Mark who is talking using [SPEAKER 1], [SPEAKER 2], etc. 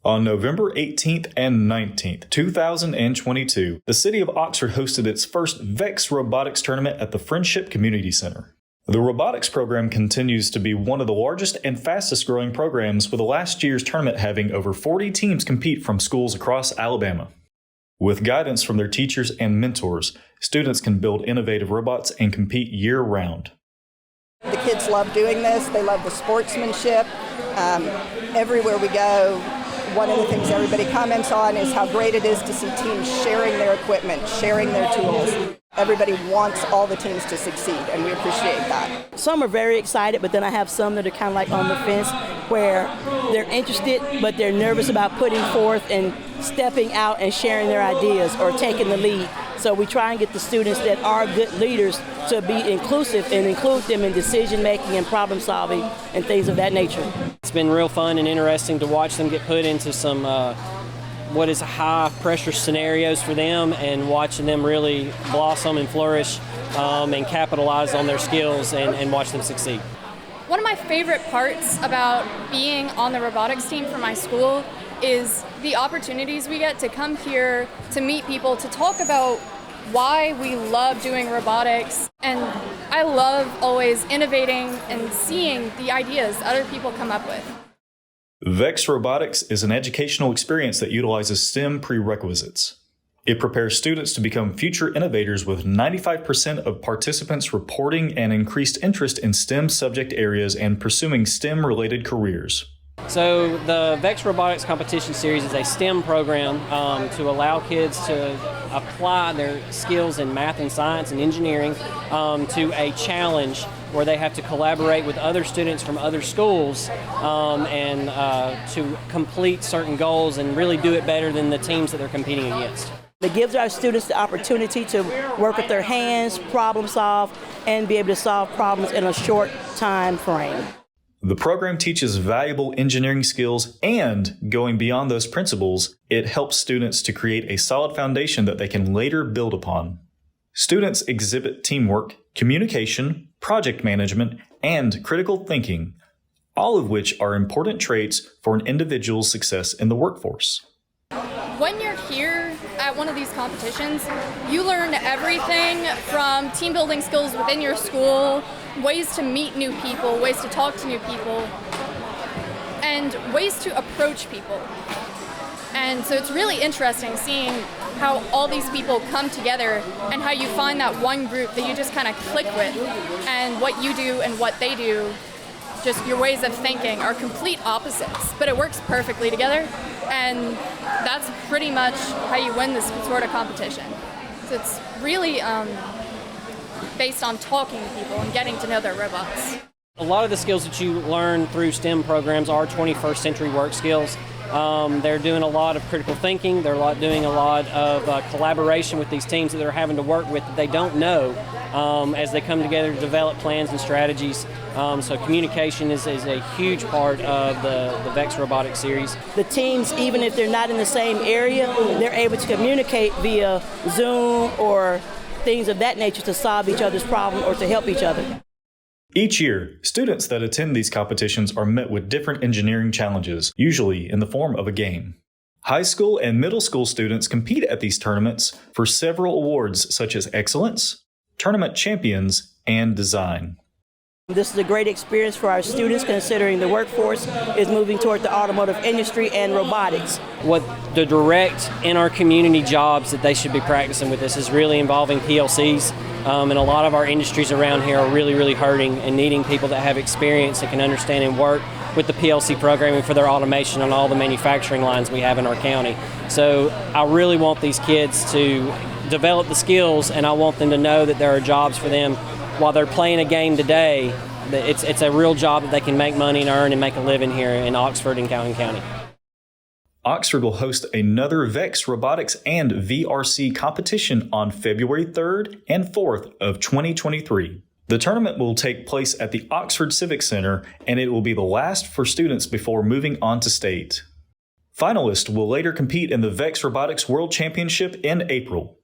[SPEAKER 1] On November 18th and 19th, 2022, the city of Oxford hosted its first VEX Robotics tournament at the Friendship Community Center. The robotics program continues to be one of the largest and fastest growing programs, with the last year's tournament having over 40 teams compete from schools across Alabama. With guidance from their teachers and mentors, students can build innovative robots and compete year-round.
[SPEAKER 2] The kids love doing this. They love the sportsmanship. Everywhere we go, one of the things everybody comments on is how great it is to see teams sharing their equipment, sharing their tools. Everybody wants all the teams to succeed, and we appreciate that.
[SPEAKER 3] Some are very excited, but then I have some that are kind of like on the fence, where they're interested, but they're nervous about putting forth and stepping out and sharing their ideas or taking the lead. So we try and get the students that are good leaders to be inclusive and include them in decision making and problem solving and things of that nature.
[SPEAKER 4] It's been real fun and interesting to watch them get put into some what is high pressure scenarios for them, and watching them really blossom and flourish and capitalize on their skills and watch them succeed.
[SPEAKER 5] One of my favorite parts about being on the robotics team for my school is the opportunities we get to come here to meet people, to talk about why we love doing robotics. And I love always innovating and seeing the ideas other people come up with.
[SPEAKER 1] VEX Robotics is an educational experience that utilizes STEM prerequisites. It prepares students to become future innovators, with 95% of participants reporting an increased interest in STEM subject areas and pursuing STEM-related careers.
[SPEAKER 4] So the VEX Robotics Competition Series is a STEM program to allow kids to apply their skills in math and science and engineering to a challenge where they have to collaborate with other students from other schools and to complete certain goals and really do it better than the teams that they're competing against.
[SPEAKER 3] It gives our students the opportunity to work with their hands, problem solve, and be able to solve problems in a short time frame.
[SPEAKER 1] The program teaches valuable engineering skills, and going beyond those principles, it helps students to create a solid foundation that they can later build upon. Students exhibit teamwork, communication, project management, and critical thinking, all of which are important traits for an individual's success in the workforce.
[SPEAKER 5] When you're here at one of these competitions, you learn everything from team building skills within your school, ways to meet new people, ways to talk to new people, and ways to approach people. And so it's really interesting seeing how all these people come together and how you find that one group that you just kind of click with, and what you do and what they do, just your ways of thinking, are complete opposites, but it works perfectly together, and that's pretty much how you win this sort of competition. So it's really based on talking to people and getting to know their robots.
[SPEAKER 4] A lot of the skills that you learn through STEM programs are 21st century work skills. They're doing a lot of critical thinking. They're doing a lot of collaboration with these teams that they're having to work with that they don't know as they come together to develop plans and strategies. So communication is a huge part of the VEX Robotics series.
[SPEAKER 3] The teams, even if they're not in the same area, they're able to communicate via Zoom or things of that nature to solve each other's problem or to help each other.
[SPEAKER 1] Each year, students that attend these competitions are met with different engineering challenges, usually in the form of a game. High school and middle school students compete at these tournaments for several awards such as Excellence, Tournament Champions, and Design.
[SPEAKER 3] This is a great experience for our students, considering the workforce is moving toward the automotive industry and robotics.
[SPEAKER 4] What the direct in our community jobs that they should be practicing with this is really involving PLCs. And a lot of our industries around here are really hurting and needing people that have experience that can understand and work with the PLC programming for their automation on all the manufacturing lines we have in our county. So I really want these kids to develop the skills, and I want them to know that there are jobs for them while they're playing a game today. It's a real job that they can make money and earn and make a living here in Oxford and Calhoun County.
[SPEAKER 1] Oxford will host another VEX Robotics and VRC competition on February 3rd and 4th of 2023. The tournament will take place at the Oxford Civic Center, and it will be the last for students before moving on to state. Finalists will later compete in the VEX Robotics World Championship in April.